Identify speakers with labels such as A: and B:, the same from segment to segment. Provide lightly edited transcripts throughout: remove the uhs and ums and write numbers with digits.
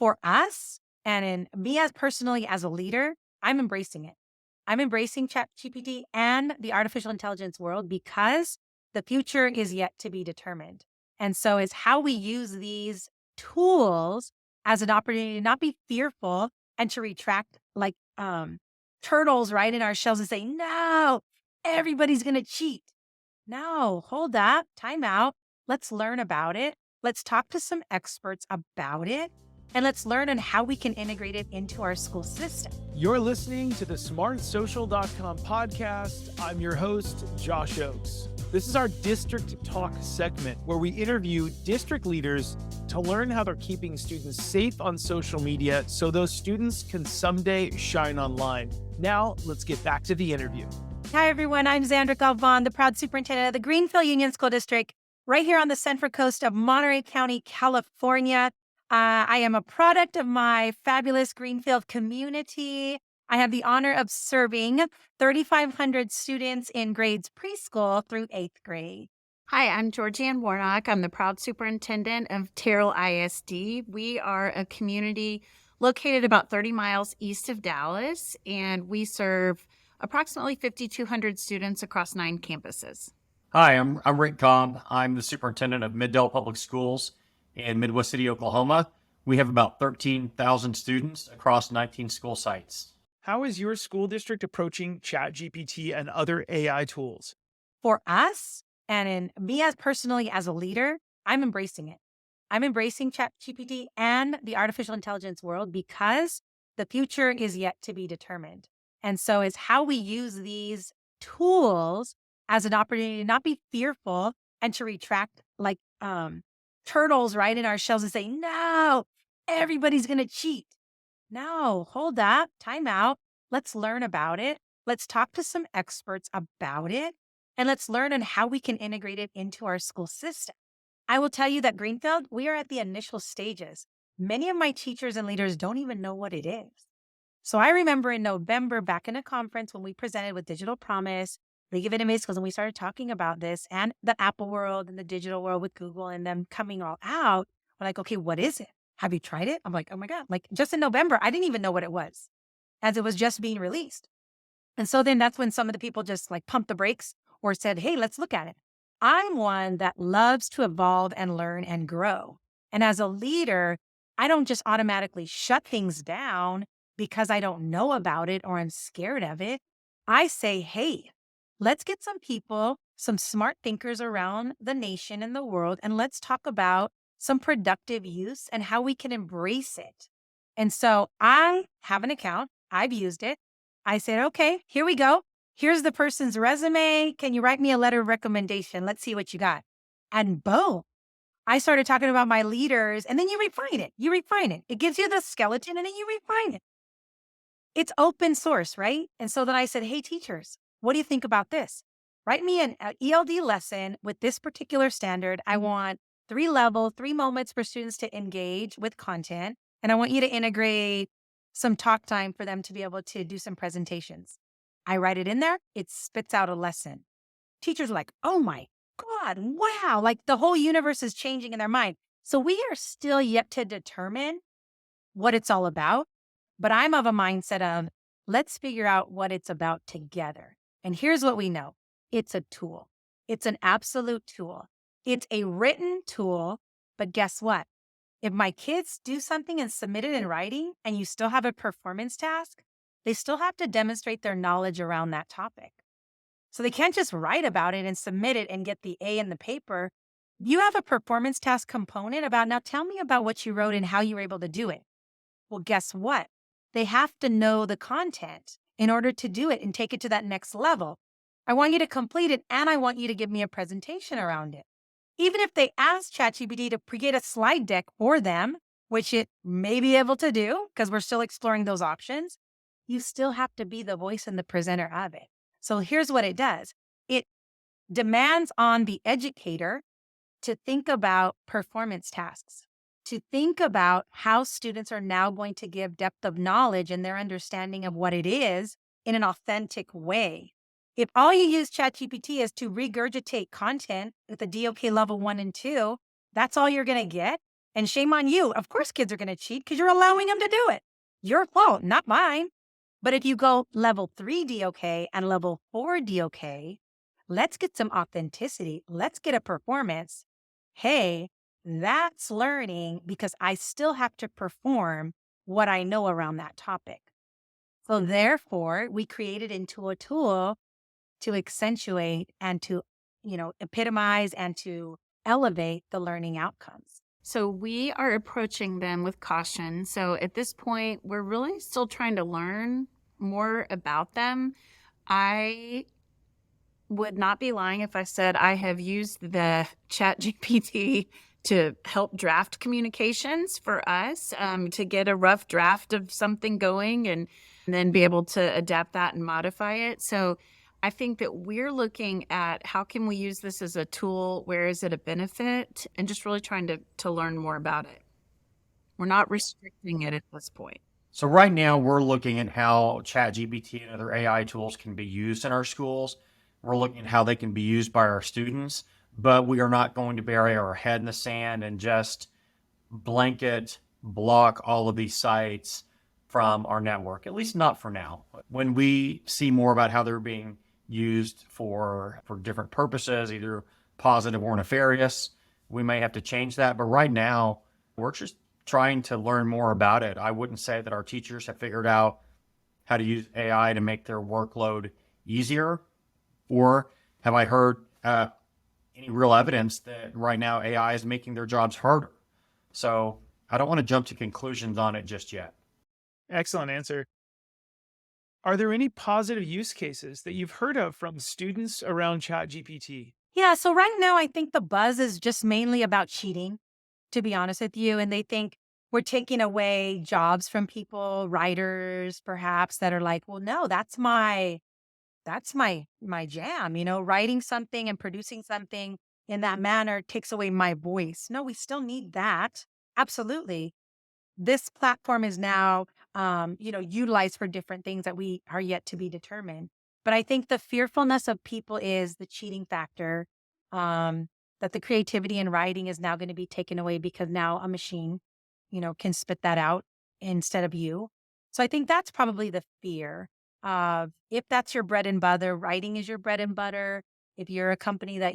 A: For us, and in me as personally as a leader, I'm embracing it. I'm embracing ChatGPT and the artificial intelligence world because the future is yet to be determined. And so it's how we use these tools as an opportunity to not be fearful and to retract like turtles right in our shells and say, no, everybody's going to cheat. No, hold up, time out. Let's learn about it. Let's talk to some experts about it. And let's learn on how we can integrate it into our school system.
B: You're listening to the smartsocial.com podcast. I'm your host, Josh Ochs. This is our District Talk segment where we interview district leaders to learn how they're keeping students safe on social media so those students can someday shine online. Now, let's get back to the interview.
A: Hi, everyone. I'm Zandra Jo Galvan, the proud superintendent of the Greenfield Union School District, right here on the Central Coast of Monterey County, California. I am a product of my fabulous Greenfield community. I have the honor of serving 3,500 students in grades preschool through 8th grade.
C: Hi, I'm Georgeanne Warnock. I'm the proud superintendent of Terrell ISD. We are a community located about 30 miles east of Dallas, and we serve approximately 5,200 students across 9 campuses.
D: Hi, I'm Rick Cobb. I'm the superintendent of Middale Public Schools in Midwest City, Oklahoma. We have about 13,000 students across 19 school sites.
B: How is your school district approaching ChatGPT and other AI tools?
A: For us, and in me as personally as a leader, I'm embracing it. I'm embracing ChatGPT and the artificial intelligence world because the future is yet to be determined. And so it's how we use these tools as an opportunity to not be fearful and to retract like turtles right in our shells and say, no, everybody's going to cheat. No, hold up, time out. Let's learn about it. Let's talk to some experts about it. And let's learn on how we can integrate it into our school system. I will tell you that Greenfield, we are at the initial stages. Many of my teachers and leaders don't even know what it is. So I remember in November, back in a conference when we presented with Digital Promise, League of Innovative Schools, and we started talking about this and the Apple world and the digital world with Google and them coming all out. We're like, okay, what is it? Have you tried it? I'm like, oh my God, like just in November, I didn't even know what it was as it was just being released. And so then that's when some of the people just like pumped the brakes or said, hey, let's look at it. I'm one that loves to evolve and learn and grow. And as a leader, I don't just automatically shut things down because I don't know about it or I'm scared of it. I say, hey, let's get some people, some smart thinkers around the nation and the world, and let's talk about some productive use and how we can embrace it. And so I have an account. I've used it. I said, okay, here we go. Here's the person's resume. Can you write me a letter of recommendation? Let's see what you got. And boom, I started talking about my leaders, and then you refine it. You refine it. It gives you the skeleton and then you refine it. It's open source, right? And so then I said, hey, teachers, what do you think about this? Write me an ELD lesson with this particular standard. I want 3 moments for students to engage with content. And I want you to integrate some talk time for them to be able to do some presentations. I write it in there. It spits out a lesson. Teachers are like, oh my God, wow. Like the whole universe is changing in their mind. So we are still yet to determine what it's all about. But I'm of a mindset of let's figure out what it's about together. And here's what we know. It's a tool. It's an absolute tool. It's a written tool. But guess what? If my kids do something and submit it in writing and you still have a performance task, they still have to demonstrate their knowledge around that topic. So they can't just write about it and submit it and get the A in the paper. You have a performance task component about, now tell me about what you wrote and how you were able to do it. Well, guess what? They have to know the content in order to do it and take it to that next level. I want you to complete it and I want you to give me a presentation around it. Even if they ask ChatGPT to create a slide deck for them, which it may be able to do because we're still exploring those options, you still have to be the voice and the presenter of it. So here's what it does. It demands on the educator to think about performance tasks, to think about how students are now going to give depth of knowledge and their understanding of what it is in an authentic way. If all you use ChatGPT is to regurgitate content at the DOK level 1 and 2, that's all you're going to get. And shame on you. Of course, kids are going to cheat because you're allowing them to do it. Your fault, not mine. But if you go level 3 DOK and level 4 DOK, let's get some authenticity. Let's get a performance. Hey, that's learning because I still have to perform what I know around that topic. So therefore, we created into a tool to accentuate and to, epitomize and to elevate the learning outcomes.
C: So we are approaching them with caution. So at this point, we're really still trying to learn more about them. I would not be lying if I said I have used the ChatGPT to help draft communications for us, to get a rough draft of something going and then be able to adapt that and modify it. So I think that we're looking at how can we use this as a tool? Where is it a benefit? And just really trying to learn more about it. We're not restricting it at this point.
D: So right now we're looking at how ChatGPT and other AI tools can be used in our schools. We're looking at how they can be used by our students, but we are not going to bury our head in the sand and just blanket block all of these sites from our network, at least not for now. When we see more about how they're being used for different purposes, either positive or nefarious, we may have to change that. But right now, we're just trying to learn more about it. I wouldn't say that our teachers have figured out how to use AI to make their workload easier, or have I heard any real evidence that right now AI is making their jobs harder? So I don't want to jump to conclusions on it just yet.
B: Excellent answer. Are there any positive use cases that you've heard of from students around ChatGPT?
A: Yeah, so right now I think the buzz is just mainly about cheating, to be honest with you. And they think we're taking away jobs from people, writers perhaps, that are like, well, no, that's my jam, writing something and producing something in that manner takes away my voice. No, we still need that. Absolutely. This platform is now, utilized for different things that we are yet to be determined. But I think the fearfulness of people is the cheating factor, that the creativity in writing is now going to be taken away because now a machine, can spit that out instead of you. So I think that's probably the fear of if that's your bread and butter, writing is your bread and butter. If you're a company that,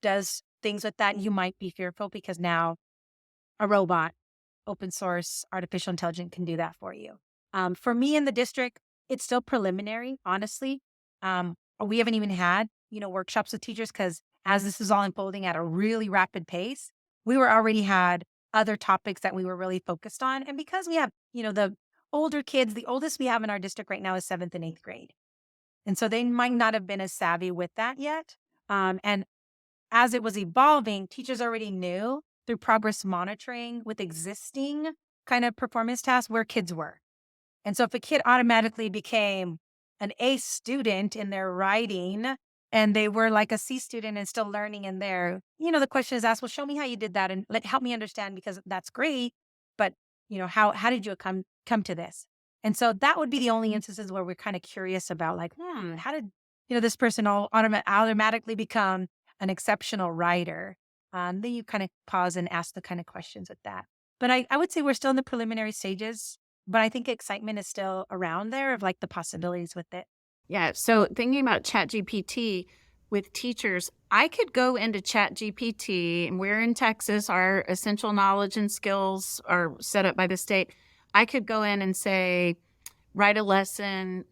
A: does things with that, you might be fearful because now a robot, open source, artificial intelligence can do that for you. For me in the district, it's still preliminary, honestly. We haven't even had, workshops with teachers because as this is all unfolding at a really rapid pace, we were already had other topics that we were really focused on. And because we have, the older kids, the oldest we have in our district right now is 7th and 8th grade. And so they might not have been as savvy with that yet. And as it was evolving, teachers already knew through progress monitoring with existing kind of performance tasks where kids were. And so if a kid automatically became an A student in their writing and they were like a C student and still learning in there, the question is asked, well, show me how you did that and help me understand because that's great. But, how did you come to this? And so that would be the only instances where we're kind of curious about like, how did, this person automatically become an exceptional writer? Then you kind of pause and ask the kind of questions with that. But I would say we're still in the preliminary stages, but I think excitement is still around there of like the possibilities with it.
C: Yeah. So thinking about ChatGPT with teachers, I could go into ChatGPT, and we're in Texas, our essential knowledge and skills are set up by the state. I could go in and say, write a lesson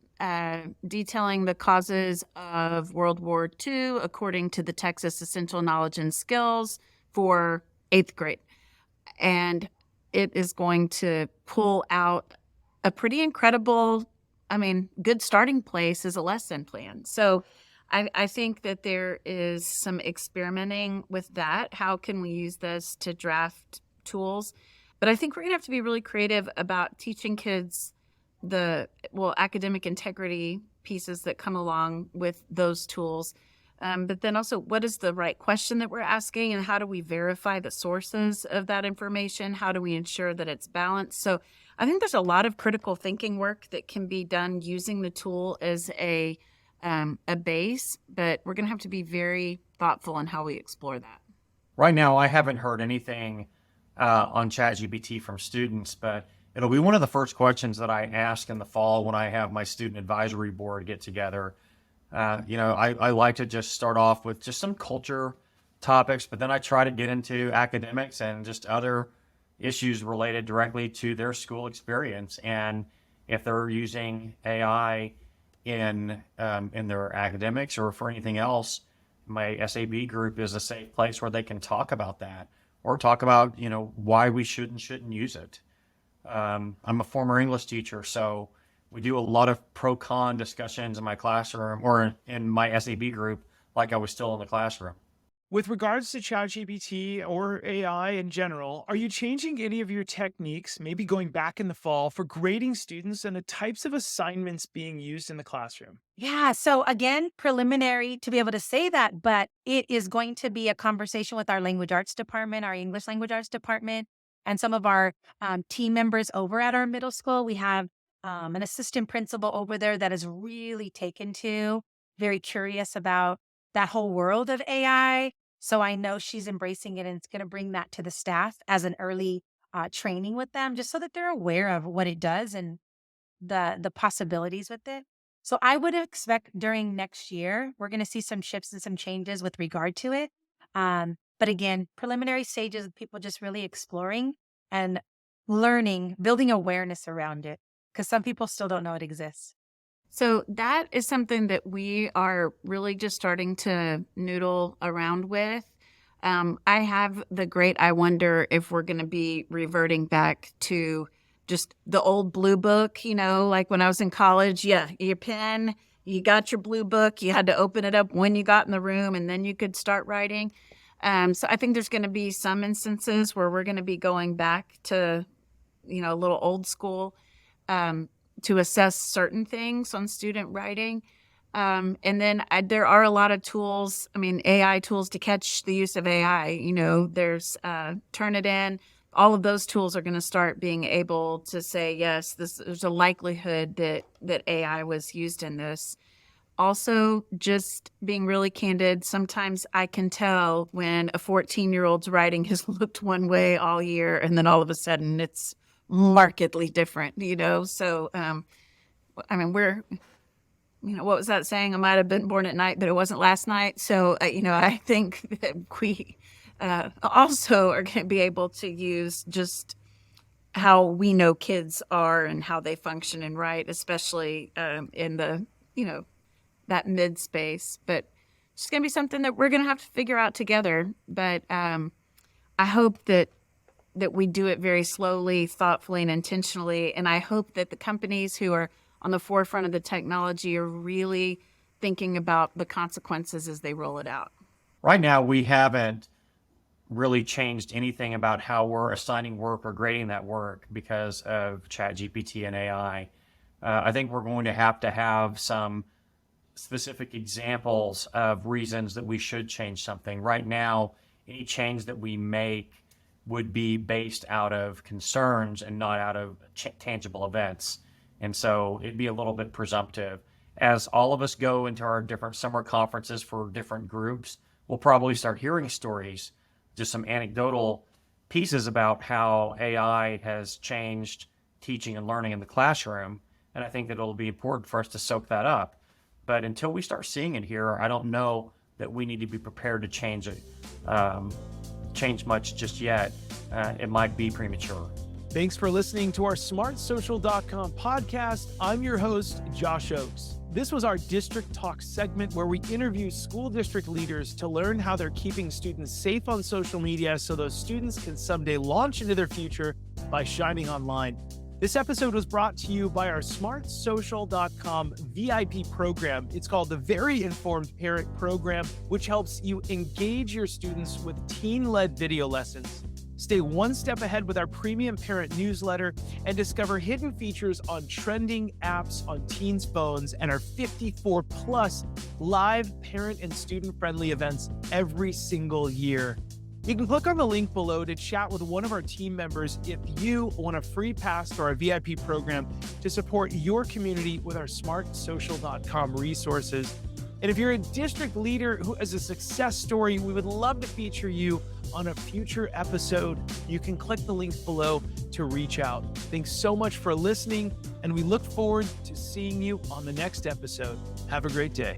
C: detailing the causes of World War II according to the Texas Essential Knowledge and Skills for 8th grade. And it is going to pull out a pretty incredible, good starting place as a lesson plan. So I think that there is some experimenting with that. How can we use this to draft tools? But I think we're going to have to be really creative about teaching kids academic integrity pieces that come along with those tools. But then also, what is the right question that we're asking, and how do we verify the sources of that information? How do we ensure that it's balanced? So I think there's a lot of critical thinking work that can be done using the tool as a base, but we're going to have to be very thoughtful in how we explore that.
D: Right now, I haven't heard anything on ChatGPT from students, but it'll be one of the first questions that I ask in the fall when I have my student advisory board get together. I like to just start off with just some culture topics, but then I try to get into academics and just other issues related directly to their school experience. And if they're using AI in their academics or for anything else, my SAB group is a safe place where they can talk about that or talk about, why we should and shouldn't use it. I'm a former English teacher, so we do a lot of pro-con discussions in my classroom or in my SAB group like I was still in the classroom.
B: With regards to ChatGPT or AI in general, are you changing any of your techniques, maybe going back in the fall, for grading students and the types of assignments being used in the classroom?
A: Yeah. So again, preliminary to be able to say that, but it is going to be a conversation with our language arts department, our English language arts department, and some of our team members over at our middle school. We have an assistant principal over there that is really taken to, very curious about that whole world of AI. So I know she's embracing it and it's going to bring that to the staff as an early training with them, just so that they're aware of what it does and the possibilities with it. So I would expect during next year, we're going to see some shifts and some changes with regard to it. But again, preliminary stages of people just really exploring and learning, building awareness around it, because some people still don't know it exists.
C: So that is something that we are really just starting to noodle around with. I have the great, I wonder if we're going to be reverting back to just the old blue book, like when I was in college. Yeah, your pen, you got your blue book, you had to open it up when you got in the room and then you could start writing. So I think there's going to be some instances where we're going to be going back to, a little old school to assess certain things on student writing. And then there are a lot of tools, AI tools to catch the use of AI. There's Turnitin. All of those tools are going to start being able to say, yes, there's a likelihood that AI was used in this. Also, just being really candid, sometimes I can tell when a 14-year-old's writing has looked one way all year and then all of a sudden it's markedly different, So, we're, what was that saying? I might have been born at night, but it wasn't last night. So, I think that we also are going to be able to use just how we know kids are and how they function and write, especially in the, that mid space. But it's going to be something that we're going to have to figure out together. But I hope that we do it very slowly, thoughtfully, and intentionally. And I hope that the companies who are on the forefront of the technology are really thinking about the consequences as they roll it out.
D: Right now, we haven't really changed anything about how we're assigning work or grading that work because of ChatGPT and AI. I think we're going to have some specific examples of reasons that we should change something. Right now, any change that we make would be based out of concerns and not out of tangible events. And so it'd be a little bit presumptive. As all of us go into our different summer conferences for different groups, we'll probably start hearing stories, just some anecdotal pieces about how AI has changed teaching and learning in the classroom. And I think that it'll be important for us to soak that up. But until we start seeing it here, I don't know that we need to be prepared to change it. Change much just yet. It might be premature.
B: Thanks for listening to our smartsocial.com podcast. I'm your host, Josh Ochs. This was our District Talk segment where we interview school district leaders to learn how they're keeping students safe on social media so those students can someday launch into their future by shining online. This episode was brought to you by our smartsocial.com VIP program. It's called the Very Informed Parent Program, which helps you engage your students with teen-led video lessons. Stay one step ahead with our premium parent newsletter and discover hidden features on trending apps on teens' phones and our 54 plus live parent and student-friendly events every single year. You can click on the link below to chat with one of our team members if you want a free pass to our VIP program to support your community with our smartsocial.com resources. And if you're a district leader who has a success story, we would love to feature you on a future episode. You can click the links below to reach out. Thanks so much for listening, and we look forward to seeing you on the next episode. Have a great day.